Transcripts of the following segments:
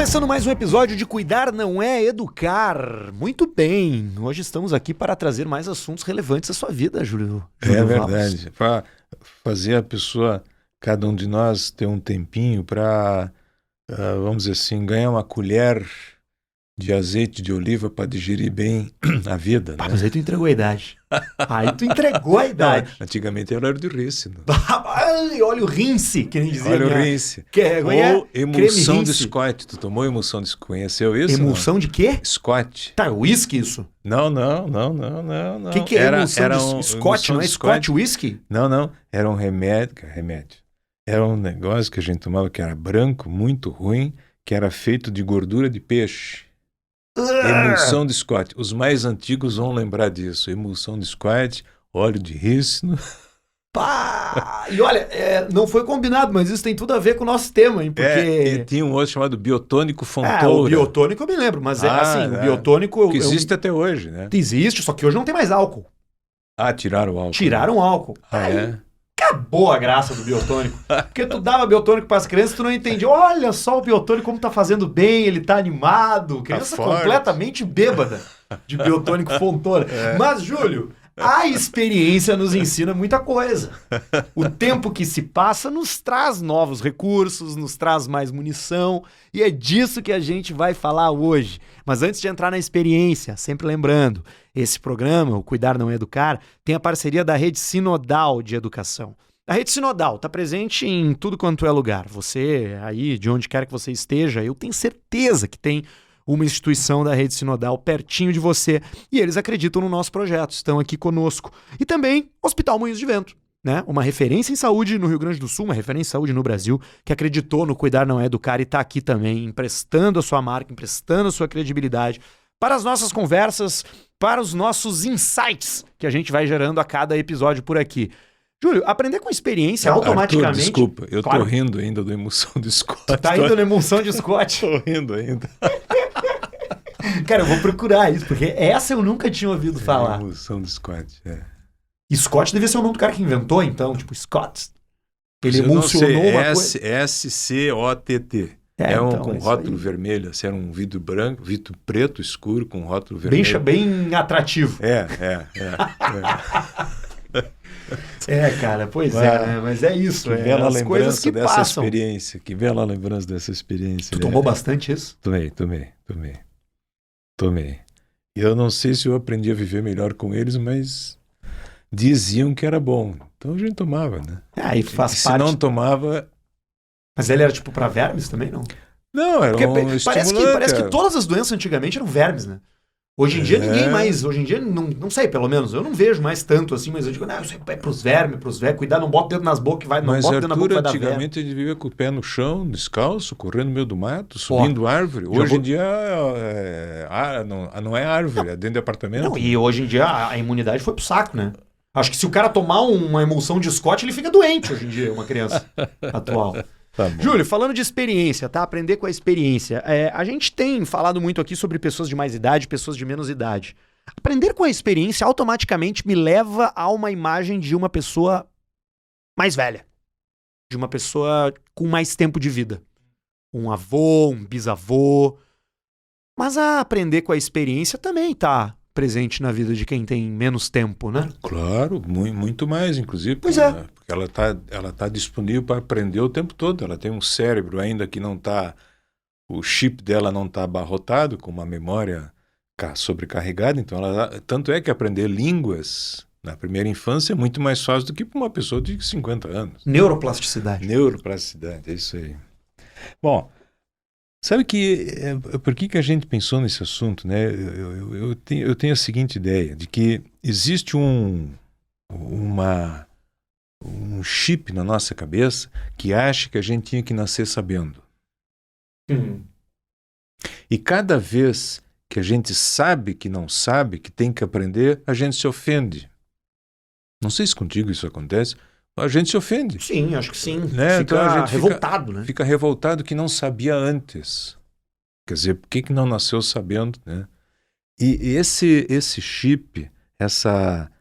Começando mais um episódio de Cuidar Não É Educar. Muito bem, hoje estamos aqui para trazer mais assuntos relevantes à sua vida, Júlio. É verdade, para fazer a pessoa, cada um de nós, ter um tempinho para, vamos dizer assim, ganhar uma colher de azeite de oliva para digerir bem a vida. Ah, né? mas aí tu entregou a idade. Aí tu entregou a idade. Não, antigamente era óleo de rícino. Olha o rinse, que nem dizia. Óleo rinse. Ou emulsão de Scott. Tu tomou emulsão de Scott? Conheceu isso? Emulsão de quê? Scott. Tá, whisky isso? Não. O que é emulsão de Scott? Não é Scott whisky? Não. Era um remédio. Era um negócio que a gente tomava que era branco, muito ruim, que era feito de gordura de peixe. Emulsão de Scott. Os mais antigos vão lembrar disso. Emulsão de Scott, óleo de rícino. Pá! E olha, não foi combinado, mas isso tem tudo a ver com o nosso tema, hein? Porque... E tinha um outro chamado biotônico Fontoura. O biotônico eu me lembro, mas o biotônico... Que existe até hoje, né? Existe, só que hoje não tem mais álcool. Tiraram o álcool. Tiraram o álcool. Aí, acabou a graça do biotônico. Porque tu dava biotônico para as crianças, tu não entendia. Olha só o biotônico como tá fazendo bem, ele tá animado. Criança completamente bêbada de biotônico Fontoura. Mas, Júlio, a experiência nos ensina muita coisa. O tempo que se passa nos traz novos recursos, nos traz mais munição, e é disso que a gente vai falar hoje. Mas antes de entrar na experiência, sempre lembrando, esse programa, o Cuidar Não É Educar, tem a parceria da Rede Sinodal de Educação. A Rede Sinodal está presente em tudo quanto é lugar. Você, aí, de onde quer que você esteja, eu tenho certeza que tem uma instituição da Rede Sinodal pertinho de você, e eles acreditam no nosso projeto, estão aqui conosco. E também Hospital Moinhos de Vento, né? Uma referência em saúde no Rio Grande do Sul, uma referência em saúde no Brasil, que acreditou no Cuidar Não É Educar e está aqui também, emprestando a sua marca, emprestando a sua credibilidade para as nossas conversas, para os nossos insights que a gente vai gerando a cada episódio por aqui. Júlio, aprender com experiência automaticamente... Arthur, desculpa, eu tô rindo ainda da emulsão de Scott. Tá indo na emulsão de Scott? Tô rindo ainda. Cara, eu vou procurar isso, porque essa eu nunca tinha ouvido falar. Emulsão de Scott, E Scott devia ser o nome do cara que inventou, então, tipo, Scott. Ele emulsionou uma coisa... S-C-O-T-T. Com rótulo vermelho, assim, era um vidro branco, vidro preto escuro com rótulo vermelho. Bem atrativo. Cara, pois né? Mas é isso. Que bela as coisas que dessa passam. experiência. Que bela lembrança dessa experiência. Tu tomou bastante isso? Tomei. Eu não sei se eu aprendi a viver melhor com eles, mas diziam que era bom. Então a gente tomava, né? E faz parte. Se não tomava... Mas ele era tipo pra vermes também, não? Não, era um estimulante. Parece que todas as doenças antigamente eram vermes, né? Hoje em dia ninguém mais, não sei, pelo menos, eu não vejo mais tanto assim, mas eu digo, isso é pros vermes, cuidar, não bota o dedo nas bocas, não bota o dedo na boca, vai dar verme. Mas antigamente a gente vivia com o pé no chão, descalço, correndo no meio do mato, subindo árvore. Hoje em dia não é árvore, é dentro de apartamento. Não, e hoje em dia a imunidade foi pro saco, né? Acho que se o cara tomar uma emulsão de Scott, ele fica doente hoje em dia, uma criança atual. Tá, Júlio, falando de experiência, tá? Aprender com a experiência. A gente tem falado muito aqui sobre pessoas de mais idade, pessoas de menos idade. Aprender com a experiência automaticamente me leva a uma imagem de uma pessoa mais velha. De uma pessoa com mais tempo de vida. Um avô, um bisavô. Mas a aprender com a experiência também tá presente na vida de quem tem menos tempo, né? Claro, muito mais, inclusive. Pois é. Porque ela tá disponível para aprender o tempo todo. Ela tem um cérebro ainda que não tá... O chip dela não está abarrotado, com uma memória sobrecarregada. Então, tanto é que aprender línguas na primeira infância é muito mais fácil do que para uma pessoa de 50 anos. Neuroplasticidade, é isso aí. Bom... Sabe por que a gente pensou nesse assunto, né? Eu tenho a seguinte ideia, de que existe um chip na nossa cabeça que acha que a gente tinha que nascer sabendo. E cada vez que a gente sabe que não sabe, que tem que aprender, a gente se ofende. Não sei se contigo isso acontece. A gente se ofende. Sim, acho que sim. Né? Fica então a gente revoltado, né? Fica revoltado que não sabia antes. Quer dizer, por que não nasceu sabendo, né? E esse chip, essa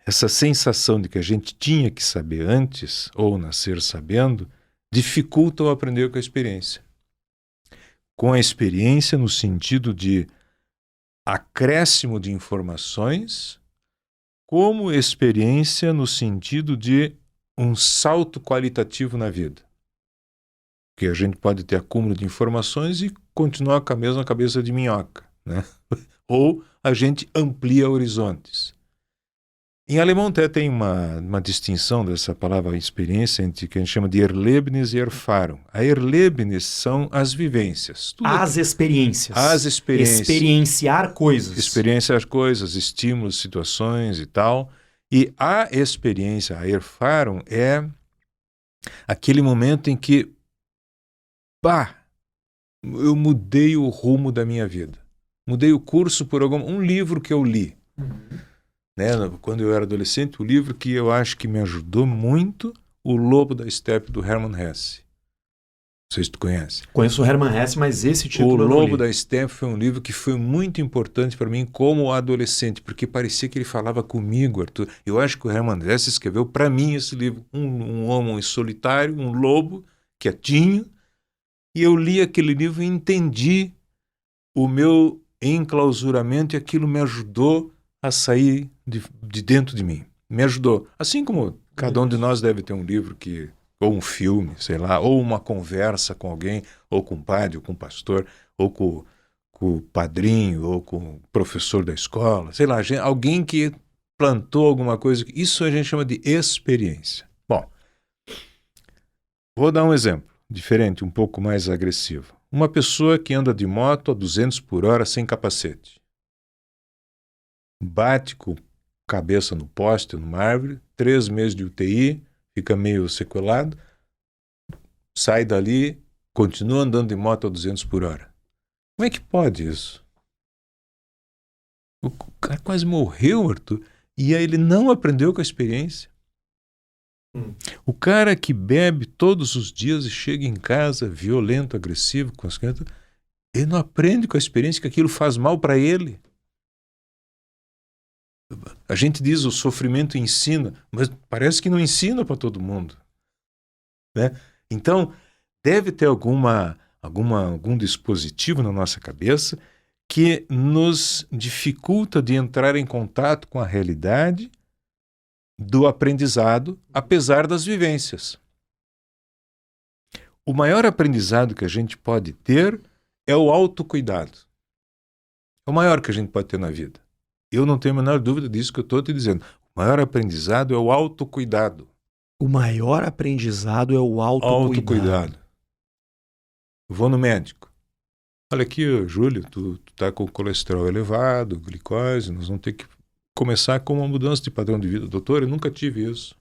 sensação de que a gente tinha que saber antes, ou nascer sabendo, dificultam aprender com a experiência. Com a experiência no sentido de acréscimo de informações, como experiência no sentido de um salto qualitativo na vida. Porque a gente pode ter acúmulo de informações e continuar com a mesma cabeça de minhoca, né? Ou a gente amplia horizontes. Em alemão até tem uma distinção dessa palavra experiência entre que a gente chama de Erlebnis e Erfahrung. A Erlebnis são as vivências. As experiências. As experiências. Experienciar coisas. Experienciar coisas, estímulos, situações e tal. E a experiência, a Erfahrung, é aquele momento em que, eu mudei o rumo da minha vida. Mudei o curso por um livro que eu li. Né? Quando eu era adolescente, o livro que eu acho que me ajudou muito, O Lobo da Estepe, do Hermann Hesse. Não sei se tu conhece. Conheço o Hermann Hesse, mas esse título O eu não Lobo li. da Estepe foi um livro que foi muito importante para mim como adolescente, porque parecia que ele falava comigo, Arthur. Eu acho que o Hermann Hesse escreveu para mim esse livro, um homem solitário, um lobo, quietinho, e eu li aquele livro e entendi o meu enclausuramento e aquilo me ajudou a sair de dentro de mim. Me ajudou. Assim como cada um de nós deve ter um livro ou um filme, sei lá, ou uma conversa com alguém, ou com o padre, ou com o pastor, ou com o padrinho, ou com o professor da escola, sei lá, alguém que plantou alguma coisa. Isso a gente chama de experiência. Bom, vou dar um exemplo diferente, um pouco mais agressivo. Uma pessoa que anda de moto a 200 por hora sem capacete. Bate com a cabeça no poste, numa árvore, 3 meses de UTI, fica meio sequelado, sai dali, continua andando de moto a 200 por hora. Como é que pode isso? O cara quase morreu, Arthur, e aí ele não aprendeu com a experiência. O cara que bebe todos os dias e chega em casa violento, agressivo, com as crianças, ele não aprende com a experiência que aquilo faz mal para ele. A gente diz o sofrimento ensina, mas parece que não ensina para todo mundo, né? Então, deve ter algum dispositivo na nossa cabeça que nos dificulta de entrar em contato com a realidade do aprendizado, apesar das vivências. O maior aprendizado que a gente pode ter é o autocuidado. É o maior que a gente pode ter na vida. Eu não tenho a menor dúvida disso que eu estou te dizendo. O maior aprendizado é o autocuidado. O maior aprendizado é o autocuidado. Vou no médico. Olha aqui, Júlio, tu tá com colesterol elevado, glicose, nós vamos ter que começar com uma mudança de padrão de vida. Doutor, eu nunca tive isso.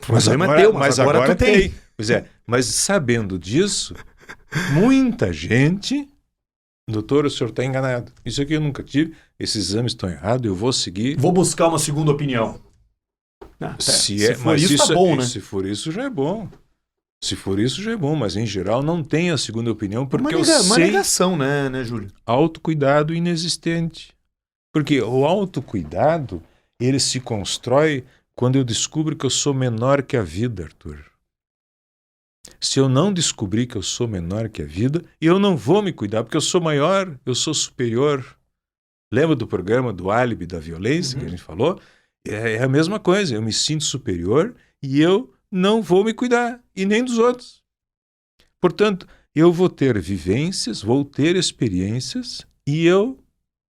Mas agora tu tem. Pois é, mas sabendo disso, muita gente... Doutor, o senhor está enganado. Isso aqui eu nunca tive. Esses exames estão errados, eu vou seguir. Vou buscar uma segunda opinião. Se for isso, tá bom, né? Se for isso, já é bom. Se for isso, já é bom. Mas, em geral, não tem a segunda opinião, porque uma negação, né, Júlio? Autocuidado inexistente. Porque o autocuidado, ele se constrói quando eu descubro que eu sou menor que a vida, Arthur. Se eu não descobrir que eu sou menor que a vida, eu não vou me cuidar, porque eu sou maior, eu sou superior. Lembra do programa do álibi da violência que a gente falou? É a mesma coisa, eu me sinto superior e eu não vou me cuidar, e nem dos outros. Portanto, eu vou ter vivências, vou ter experiências, e eu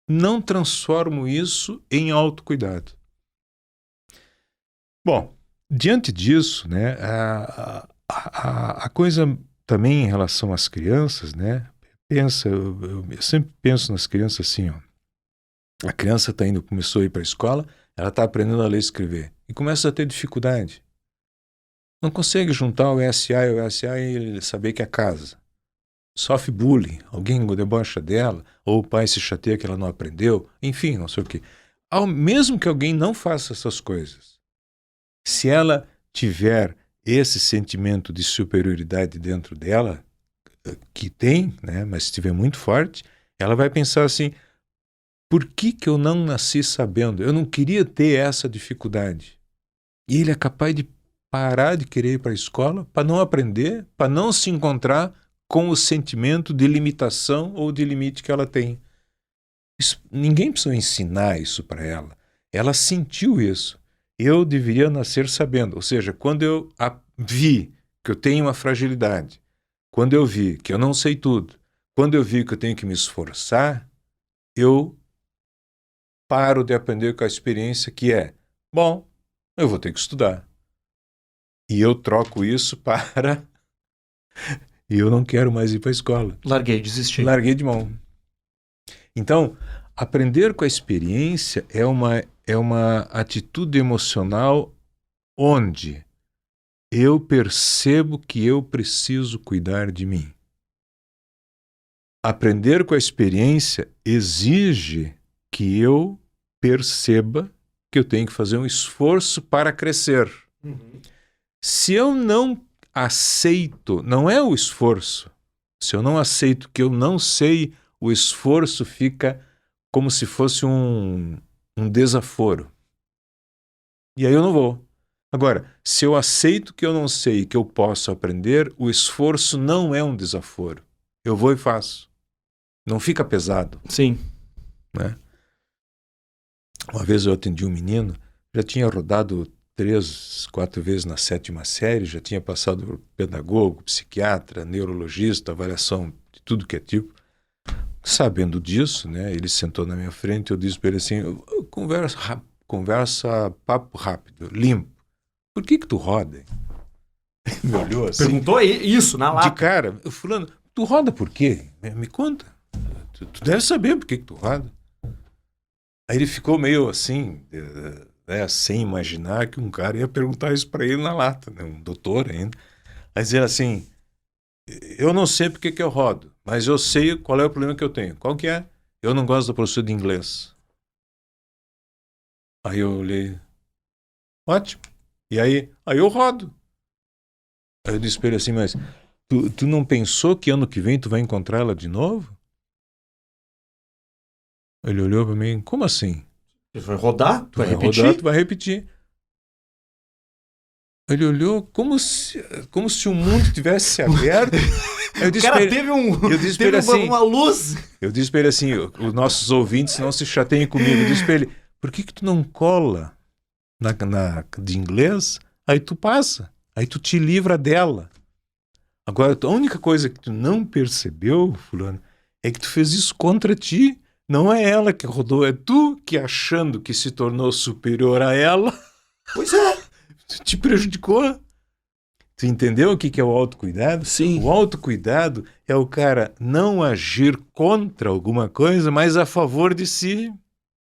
não transformo isso em autocuidado. Bom, diante disso, né, a coisa também em relação às crianças, né? Eu sempre penso nas crianças assim, ó. A criança começou a ir para a escola, ela está aprendendo a ler e escrever e começa a ter dificuldade. Não consegue juntar o SA e o SA e saber que é casa. Sofre bullying, alguém debocha dela, ou o pai se chateia que ela não aprendeu, enfim, não sei o quê. Mesmo que alguém não faça essas coisas, se ela tiver esse sentimento de superioridade dentro dela, que tem, né, mas se estiver muito forte, ela vai pensar assim, por que eu não nasci sabendo? Eu não queria ter essa dificuldade. E ele é capaz de parar de querer ir para a escola, para não aprender, para não se encontrar com o sentimento de limitação ou de limite que ela tem. Ninguém precisou ensinar isso para ela. Ela sentiu isso. Eu deveria nascer sabendo. Ou seja, quando eu vi que eu tenho uma fragilidade, quando eu vi que eu não sei tudo, quando eu vi que eu tenho que me esforçar, eu paro de aprender com a experiência que é, bom, eu vou ter que estudar. E eu troco isso para... E eu não quero mais ir para a escola. Larguei, desisti. Larguei de mão. Então, aprender com a experiência é uma atitude emocional onde eu percebo que eu preciso cuidar de mim. Aprender com a experiência exige que eu perceba que eu tenho que fazer um esforço para crescer. Uhum. Se eu não aceito, não é o esforço. Se eu não aceito que eu não sei, o esforço fica como se fosse um desaforo. E aí eu não vou. Agora, se eu aceito que eu não sei e que eu posso aprender, o esforço não é um desaforo. Eu vou e faço. Não fica pesado. Sim. Né? Uma vez eu atendi um menino, já tinha rodado 3, 4 vezes na 7ª série, já tinha passado por pedagogo, psiquiatra, neurologista, avaliação de tudo que é tipo. Sabendo disso, né, ele sentou na minha frente, eu disse para ele assim, conversa papo rápido, limpo. Por que tu roda? Ele me olhou assim. Perguntou isso na lata. De cara, fulano, tu roda por quê? Me conta. Tu deve saber por que tu roda. Aí ele ficou meio assim, sem imaginar que um cara ia perguntar isso para ele na lata, né, um doutor ainda. Aí dizer assim, eu não sei por que eu rodo, mas eu sei qual é o problema que eu tenho. Qual que é? Eu não gosto da professora de inglês. Aí eu olhei, ótimo. E aí eu rodo. Aí eu disse para ele assim, mas tu não pensou que ano que vem tu vai encontrar ela de novo? Ele olhou para mim, como assim? Tu vai rodar? Tu vai repetir? Rodar, tu vai repetir. Ele olhou como se o mundo tivesse aberto. Eu disse o cara teve uma luz. Eu disse para ele assim, os nossos ouvintes não se chateiem comigo. Eu disse para ele, por que tu não cola de inglês? Aí tu passa, aí tu te livra dela. Agora, a única coisa que tu não percebeu, fulano, é que tu fez isso contra ti. Não é ela que rodou, é tu que achando que se tornou superior a ela. Pois é. Te prejudicou. Tu entendeu o que é o autocuidado? Sim. O autocuidado é o cara não agir contra alguma coisa, mas a favor de si.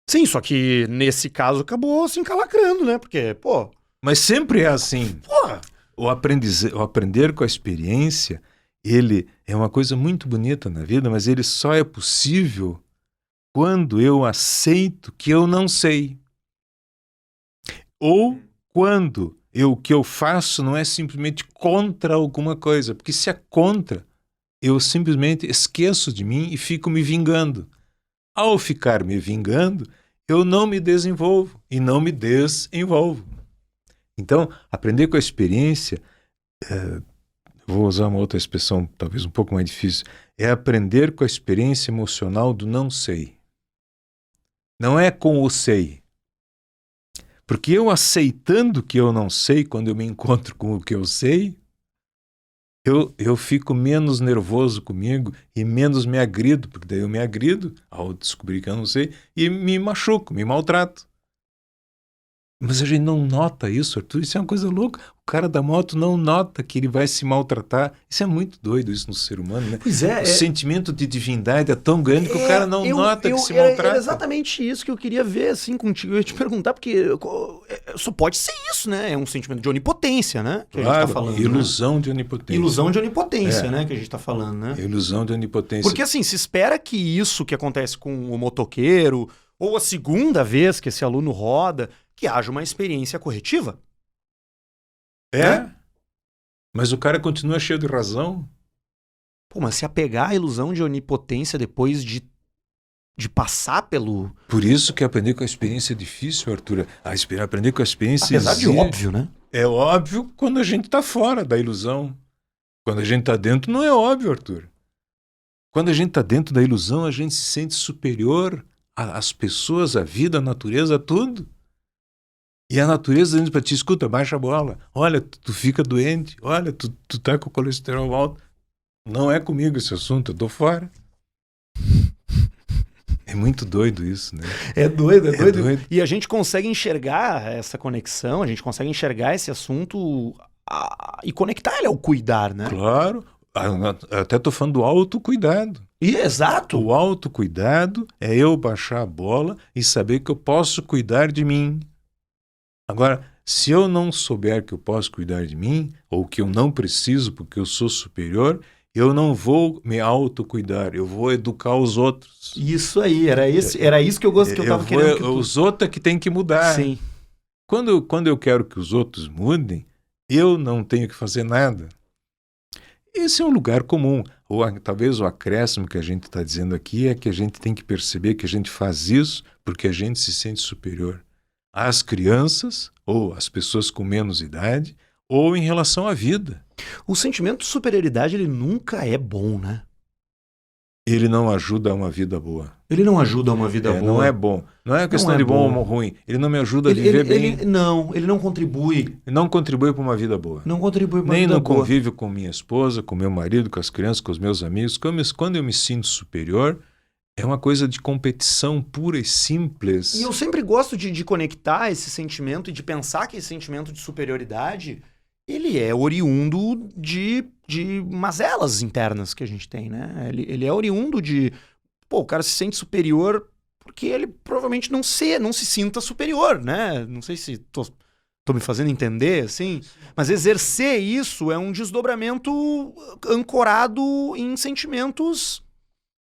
Sim, só que nesse caso acabou se encalacrando, né? Porque, pô... Mas sempre é assim. Porra! O aprender com a experiência, ele é uma coisa muito bonita na vida, mas ele só é possível quando eu aceito que eu não sei. Ou quando o que eu faço não é simplesmente contra alguma coisa. Porque se é contra, eu simplesmente esqueço de mim e fico me vingando. Ao ficar me vingando, eu não me desenvolvo e não me desenvolvo. Então, aprender com a experiência, vou usar uma outra expressão talvez um pouco mais difícil, é aprender com a experiência emocional do não sei. Não é com o sei. Porque eu aceitando que eu não sei, quando eu me encontro com o que eu sei, eu fico menos nervoso comigo e menos me agrido, porque daí eu me agrido ao descobrir que eu não sei e me machuco, me maltrato. Mas a gente não nota isso, Arthur. Isso é uma coisa louca. O cara da moto não nota que ele vai se maltratar. Isso é muito doido, isso no ser humano, né? Pois é. O sentimento de divindade é tão grande que o cara não nota que se maltrata. Era exatamente isso que eu queria ver, assim, contigo. Eu ia te perguntar, porque só pode ser isso, né? É um sentimento de onipotência, né? Que claro, a gente tá falando. Ilusão, né? De onipotência. Ilusão de onipotência, né? Que a gente tá falando, né? Ilusão de onipotência. Porque, assim, se espera que isso que acontece com o motoqueiro, ou a segunda vez que esse aluno roda, que haja uma experiência corretiva. Né? Mas o cara continua cheio de razão. Pô, mas se apegar à ilusão de onipotência depois de passar pelo... Por isso que aprender com a experiência é difícil, Arthur. Aprender com a experiência Apesar de óbvio, né? É óbvio quando a gente está fora da ilusão. Quando a gente está dentro, não é óbvio, Arthur. Quando a gente está dentro da ilusão, a gente se sente superior às pessoas, à vida, à natureza, a tudo. E a natureza diz para ti, escuta, baixa a bola. Olha, tu fica doente. Olha, tu tá com o colesterol alto. Não é comigo esse assunto, eu tô fora. É muito doido isso, né? É doido. E a gente consegue enxergar essa conexão, a gente consegue enxergar esse assunto e conectar ele ao cuidar, né? Claro. Até tô falando do autocuidado. Exato. O autocuidado é eu baixar a bola e saber que eu posso cuidar de mim. Agora, se eu não souber que eu posso cuidar de mim, ou que eu não preciso porque eu sou superior, eu não vou me autocuidar, eu vou educar os outros. Isso aí, era isso que eu estava querendo. Os outros é que tem que mudar. Sim. Quando eu quero que os outros mudem, eu não tenho que fazer nada. Esse é um lugar comum. Ou talvez o acréscimo que a gente está dizendo aqui é que a gente tem que perceber que a gente faz isso porque a gente se sente superior às crianças, ou às pessoas com menos idade, ou em relação à vida. O sentimento de superioridade, ele nunca é bom, né? Ele não ajuda a uma vida boa. Ele não ajuda a uma vida boa. Não é bom. Não é questão de bom ou ruim. Ele não me ajuda a viver bem. Ele não contribui. Não contribui para uma vida boa. Não contribui para uma Nem vida no boa. convívio com minha esposa, com meu marido, com as crianças, com os meus amigos. Quando eu me sinto superior, é uma coisa de competição pura e simples. E eu sempre gosto de conectar esse sentimento e de pensar que esse sentimento de superioridade, ele é oriundo de mazelas internas que a gente tem, né? Ele é oriundo de... Pô, o cara se sente superior porque ele provavelmente não se sinta superior, né? Não sei se tô me fazendo entender, assim. Mas exercer isso é um desdobramento ancorado em sentimentos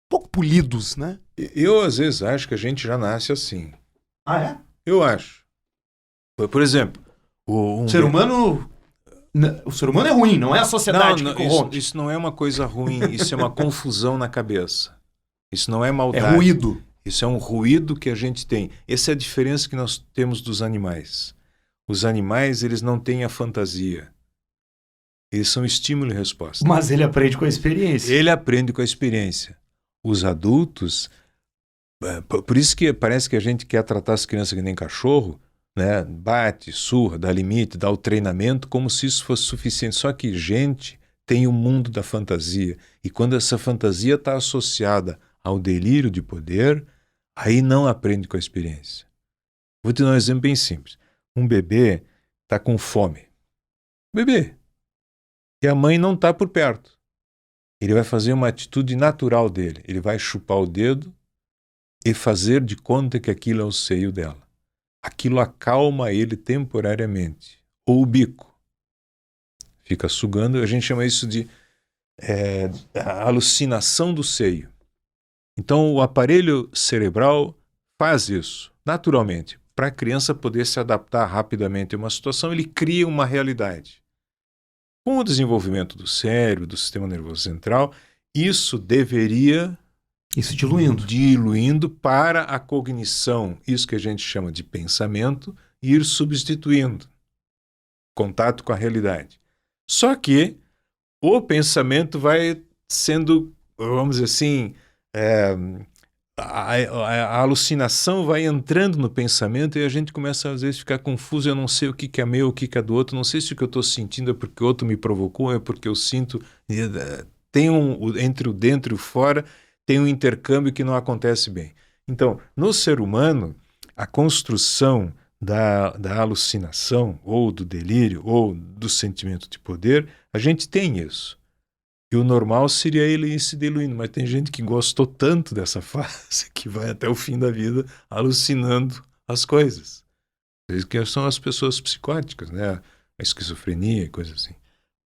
pouco polidos, né? Eu, às vezes, acho que a gente já nasce assim. Ah, é? Eu acho. Por exemplo... O ser humano é ruim, não é a sociedade que corrompe. Isso não é uma coisa ruim, isso é uma confusão na cabeça. Isso não é maldade. É ruído. Isso é um ruído que a gente tem. Essa é a diferença que nós temos dos animais. Os animais, eles não têm a fantasia. Eles são estímulo e resposta. Mas ele aprende com a experiência. Ele aprende com a experiência. Os adultos... Por isso que parece que a gente quer tratar as crianças que nem cachorro, né? Bate, surra, dá limite, dá o treinamento como se isso fosse suficiente. Só que gente tem o mundo da fantasia. E quando essa fantasia está associada ao delírio de poder, aí não aprende com a experiência. Vou te dar um exemplo bem simples. Um bebê está com fome. Bebê. E a mãe não está por perto. Ele vai fazer uma atitude natural dele. Ele vai chupar o dedo e fazer de conta que aquilo é o seio dela. Aquilo acalma ele temporariamente. Ou o bico. Fica sugando, a gente chama isso de a alucinação do seio. Então o aparelho cerebral faz isso, naturalmente. Para a criança poder se adaptar rapidamente a uma situação, ele cria uma realidade. Com o desenvolvimento do cérebro, do sistema nervoso central, isso deveria... Isso diluindo para a cognição, isso que a gente chama de pensamento, ir substituindo contato com a realidade. Só que o pensamento vai sendo, vamos dizer assim, a alucinação vai entrando no pensamento e a gente começa às vezes a ficar confuso, eu não sei o que é meu, o que é do outro, não sei se o que eu estou sentindo é porque o outro me provocou, é porque eu sinto, tem entre o dentro e o fora, tem um intercâmbio que não acontece bem. Então, no ser humano, a construção da alucinação, ou do delírio, ou do sentimento de poder, a gente tem isso. E o normal seria ele ir se diluindo, mas tem gente que gostou tanto dessa fase que vai até o fim da vida alucinando as coisas. Que são as pessoas psicóticas, né? A esquizofrenia e coisas assim.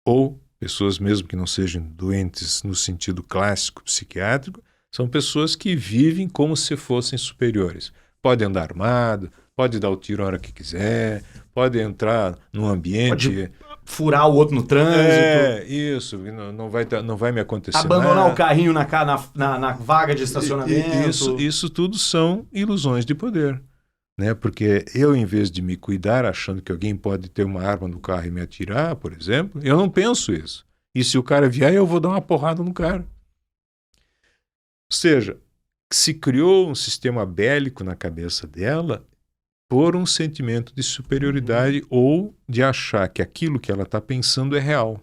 Ou pessoas mesmo que não sejam doentes no sentido clássico psiquiátrico, são pessoas que vivem como se fossem superiores. Pode andar armado, pode dar o tiro a hora que quiser, pode entrar num ambiente... Pode furar o outro no trânsito. Isso, não vai me acontecer abandonar nada. O carrinho na vaga de estacionamento. Isso tudo são ilusões de poder. né? Porque eu, em vez de me cuidar, achando que alguém pode ter uma arma no carro e me atirar, por exemplo, eu não penso isso. E se o cara vier, eu vou dar uma porrada no cara. Ou seja, se criou um sistema bélico na cabeça dela por um sentimento de superioridade ou de achar que aquilo que ela está pensando é real.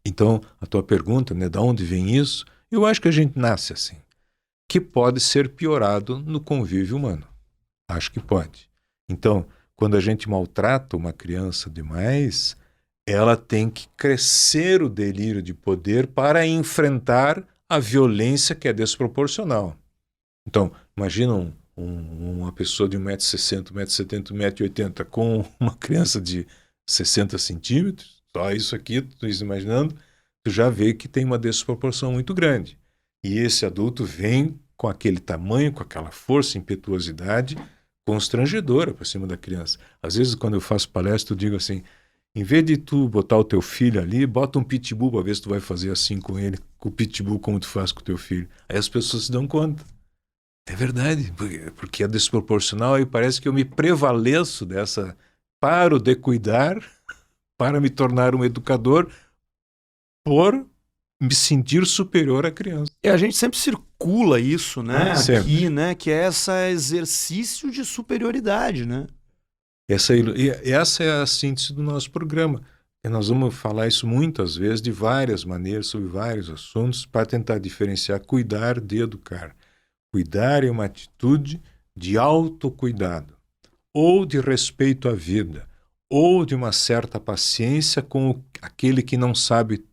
Então, a tua pergunta, né, de onde vem isso? Eu acho que a gente nasce assim, que pode ser piorado no convívio humano. Acho que pode. Então, quando a gente maltrata uma criança demais, ela tem que crescer o delírio de poder para enfrentar a violência que é desproporcional. Então, imagina uma pessoa de 1,60 m, 1,70 m, 1,80 m com uma criança de 60 centímetros, só isso aqui, tu imaginando, tu já vê que tem uma desproporção muito grande. E esse adulto vem com aquele tamanho, com aquela força, impetuosidade constrangedora para cima da criança. Às vezes, quando eu faço palestra, eu digo assim, em vez de tu botar o teu filho ali, bota um pitbull para ver se tu vai fazer assim com ele, com o pitbull como tu faz com o teu filho. Aí as pessoas se dão conta. É verdade, porque é desproporcional e parece que eu me prevaleço dessa, paro de cuidar para me tornar um educador por me sentir superior à criança. E a gente sempre circula isso, né? Sempre. Aqui, né? Que é esse exercício de superioridade, né? Essa é a síntese do nosso programa. E nós vamos falar isso muitas vezes, de várias maneiras, sobre vários assuntos, para tentar diferenciar cuidar de educar. Cuidar é uma atitude de autocuidado, ou de respeito à vida, ou de uma certa paciência com aquele que não sabe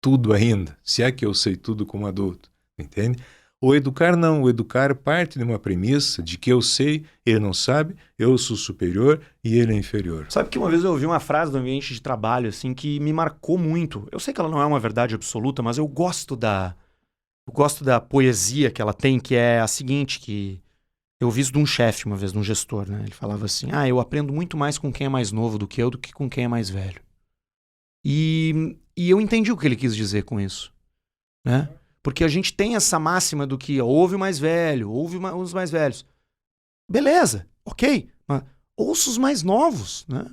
tudo ainda, se é que eu sei tudo como adulto, entende? O educar não, o educar parte de uma premissa de que eu sei, ele não sabe, eu sou superior e ele é inferior. Sabe que uma vez eu ouvi uma frase no ambiente de trabalho assim que me marcou muito. Eu sei que ela não é uma verdade absoluta, mas eu gosto da poesia que ela tem, que é a seguinte, que eu ouvi isso de um chefe uma vez, de um gestor, né? Ele falava assim, eu aprendo muito mais com quem é mais novo do que eu do que com quem é mais velho. E eu entendi o que ele quis dizer com isso, né? Porque a gente tem essa máxima do que ouve o mais velho, ouve os mais velhos. Beleza, ok, mas ouça os mais novos, né?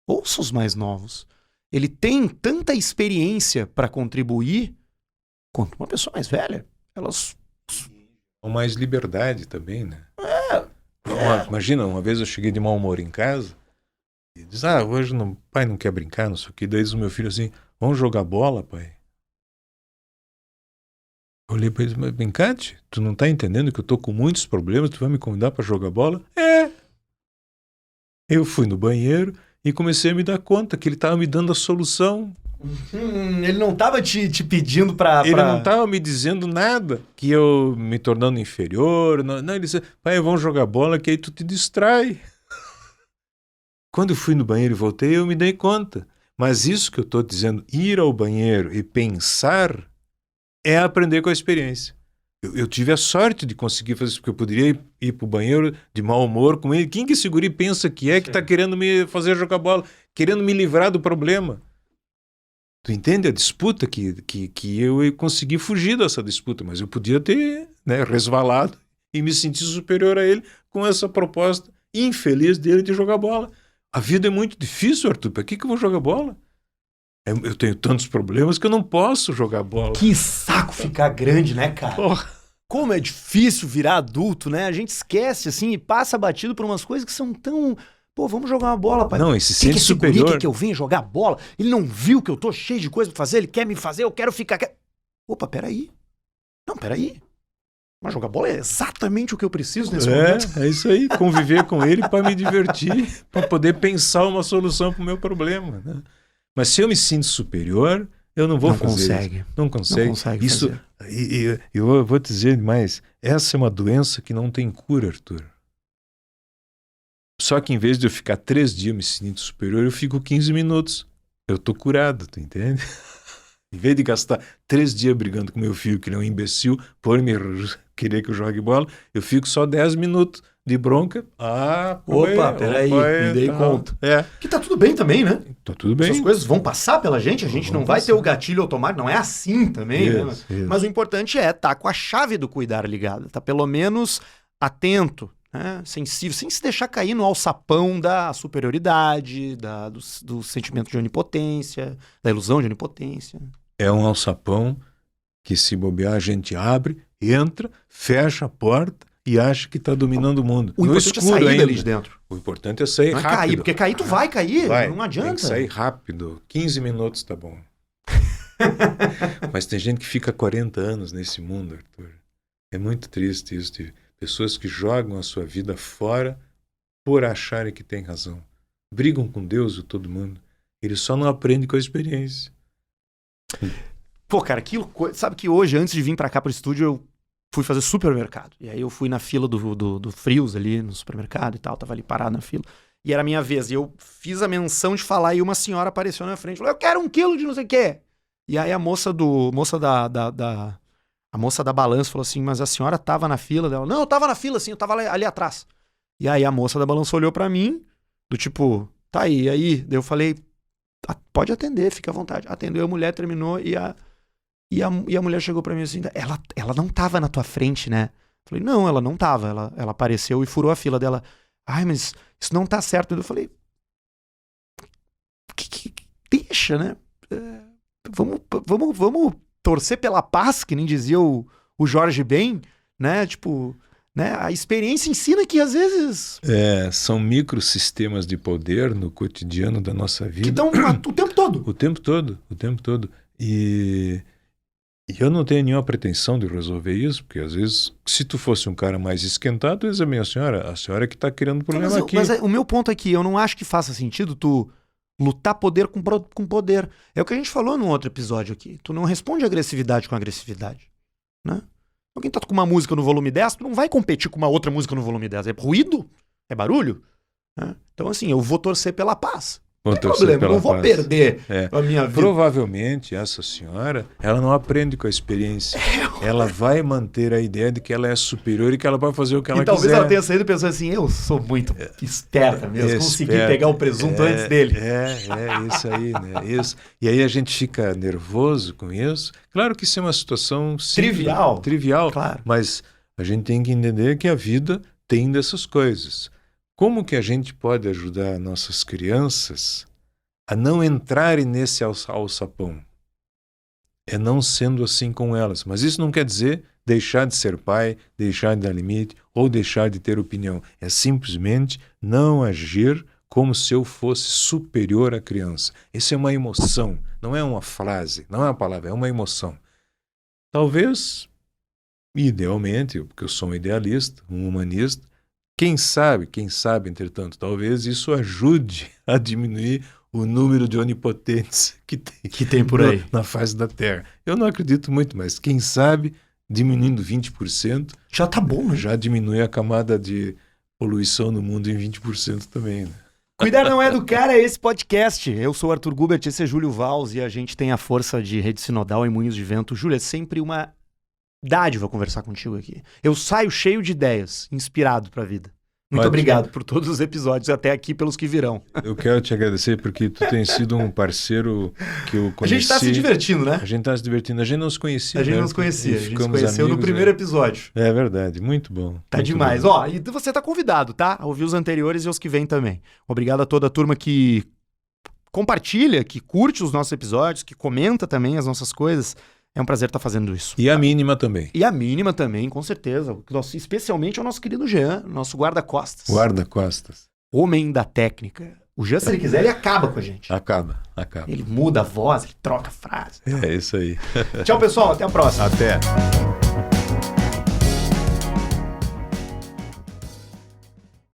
Ouça os mais novos. Ele tem tanta experiência para contribuir quanto uma pessoa mais velha. Elas... Com mais liberdade também, né? Imagina, uma vez eu cheguei de mau humor em casa e diz, hoje o pai não quer brincar, não sei o que. Daí diz o meu filho assim, vamos jogar bola, pai? Eu olhei para ele, mas brincante? Tu não tá entendendo que eu tô com muitos problemas, tu vai me convidar para jogar bola? Eu fui no banheiro e comecei a me dar conta que ele tava me dando a solução. Ele não tava te pedindo pra... Ele não tava me dizendo nada, que eu me tornando inferior. Não, ele disse, pai, vamos jogar bola que aí tu te distrai. Quando eu fui no banheiro e voltei, eu me dei conta. Mas isso que eu tô dizendo, ir ao banheiro e pensar, é aprender com a experiência. Eu tive a sorte de conseguir fazer isso, porque eu poderia ir pro banheiro de mau humor com ele. Quem que esse guri pensa que tá querendo me fazer jogar bola, querendo me livrar do problema? Tu entende a disputa que eu consegui fugir dessa disputa, mas eu podia ter, né, resvalado e me sentir superior a ele com essa proposta infeliz dele de jogar bola. A vida é muito difícil, Arthur. Para que eu vou jogar bola? Eu tenho tantos problemas que eu não posso jogar bola. Que saco ficar grande, né, cara? Porra. Como é difícil virar adulto, né? A gente esquece, assim, e passa batido por umas coisas que são tão... Pô, vamos jogar uma bola, pai. Não, esse sente superior. Quer que eu venha jogar bola? Ele não viu que eu tô cheio de coisa pra fazer? Ele quer me fazer? Eu quero ficar... Opa, peraí. Não, peraí. Mas jogar bola é exatamente o que eu preciso nesse momento. É isso aí. Conviver com ele para me divertir, para poder pensar uma solução pro meu problema, né? Mas se eu me sinto superior, eu não vou fazer isso. Não consegue. Não consegue isso, fazer. E eu vou te dizer mais, essa é uma doença que não tem cura, Arthur. Só que em vez de eu ficar 3 dias me sentindo superior, eu fico 15 minutos. Eu tô curado, tu entende? Em vez de gastar 3 dias brigando com meu filho, que ele é um imbecil, por me querer que eu jogue bola, eu fico só 10 minutos de bronca. Peraí, me dei conta. Que tá tudo bem também, né? Tá tudo bem. Essas coisas vão passar pela gente, a gente não vai ter o gatilho automático, não é assim também, né? Mas o importante é estar com a chave do cuidar ligada, tá pelo menos atento, né? Sensível, sem se deixar cair no alçapão da superioridade, do sentimento de onipotência, da ilusão de onipotência. É um alçapão que, se bobear, a gente abre, entra, fecha a porta e acha que está dominando o mundo. O importante é sair dali de dentro. O importante é sair rápido. Cair, porque cair tu vai cair, não adianta. Tem que sair rápido. 15 minutos tá bom. Mas tem gente que fica 40 anos nesse mundo, Arthur. É muito triste isso, de pessoas que jogam a sua vida fora por acharem que tem razão. Brigam com Deus e todo mundo. Eles só não aprendem com a experiência. Pô, cara, sabe que hoje, antes de vir pra cá pro estúdio, eu fui fazer supermercado. E aí eu fui na fila do Frios ali, no supermercado e tal, tava ali parado na fila. E era a minha vez. E eu fiz a menção de falar e uma senhora apareceu na frente. Falou, eu quero 1 quilo de não sei o quê. E aí a moça da balança falou assim, mas a senhora tava na fila dela? Não, eu tava na fila, sim, eu tava ali atrás. E aí a moça da balança olhou pra mim, do tipo, tá aí. Daí eu falei, pode atender, fica à vontade. Atendeu a mulher, terminou e a mulher chegou pra mim assim, ela não tava na tua frente, né? Eu falei, não, ela não tava. Ela apareceu e furou a fila dela. Ai, mas isso não tá certo. Eu falei, deixa, né? Vamos torcer pela paz, que nem dizia o Jorge Ben, né? Tipo, né? A experiência ensina que às vezes... São microsistemas de poder no cotidiano da nossa vida. Que estão o tempo todo. O tempo todo. E eu não tenho nenhuma pretensão de resolver isso, porque às vezes, se tu fosse um cara mais esquentado, eles a senhora que está criando problema aqui. Mas o meu ponto aqui, eu não acho que faça sentido tu lutar poder com poder. É o que a gente falou num outro episódio aqui. Tu não responde agressividade com agressividade, né? Alguém tá com uma música no volume 10, tu não vai competir com uma outra música no volume 10. É ruído? É barulho? Né? Então assim, eu vou torcer pela paz. Não tem problema, eu não vou perder a minha vida. Provavelmente essa senhora, ela não aprende com a experiência. Ela vai manter a ideia de que ela é superior e que ela pode fazer o que ela quiser. E talvez ela tenha saído pensando assim, eu sou muito esperta mesmo, consegui pegar o presunto antes dele. Isso aí, né? Isso. E aí a gente fica nervoso com isso. Claro que isso é uma situação simples, trivial, claro. Mas a gente tem que entender que a vida tem dessas coisas. Como que a gente pode ajudar nossas crianças a não entrarem nesse alçapão? É não sendo assim com elas. Mas isso não quer dizer deixar de ser pai, deixar de dar limite ou deixar de ter opinião. É simplesmente não agir como se eu fosse superior à criança. Isso é uma emoção, não é uma frase, não é uma palavra, é uma emoção. Talvez, idealmente, porque eu sou um idealista, um humanista, quem sabe, entretanto, talvez isso ajude a diminuir o número de onipotentes que tem por aí na face da Terra. Eu não acredito muito, mas quem sabe, diminuindo 20%... Já tá bom, né? Já diminui a camada de poluição no mundo em 20% também, né? Cuidar não é educar, é esse podcast. Eu sou o Arthur Gubert, esse é Júlio Valls e a gente tem a força de Rede Sinodal em Moinhos de Vento. Júlio, é sempre uma dádiva conversar contigo aqui. Eu saio cheio de ideias, inspirado pra vida. Muito obrigado por todos os episódios, até aqui pelos que virão. Eu quero te agradecer porque tu tem sido um parceiro que eu conheci. A gente tá se divertindo, né? A gente tá se divertindo. A gente não se conhecia. A gente não se conhecia. A gente se conheceu no primeiro episódio. É verdade. Muito bom. Tá muito demais. Bom. Ó, e você tá convidado, tá? A ouvir os anteriores e os que vêm também. Obrigado a toda a turma que compartilha, que curte os nossos episódios, que comenta também as nossas coisas. É um prazer estar fazendo isso. E a mínima também. E a mínima também, com certeza. Especialmente ao nosso querido Jean, nosso guarda-costas. Guarda-costas. Homem da técnica. O Jean, se ele quiser, ele acaba com a gente. Acaba. Ele muda a voz, ele troca a frase. É isso aí. Tchau, pessoal. Até a próxima. Até.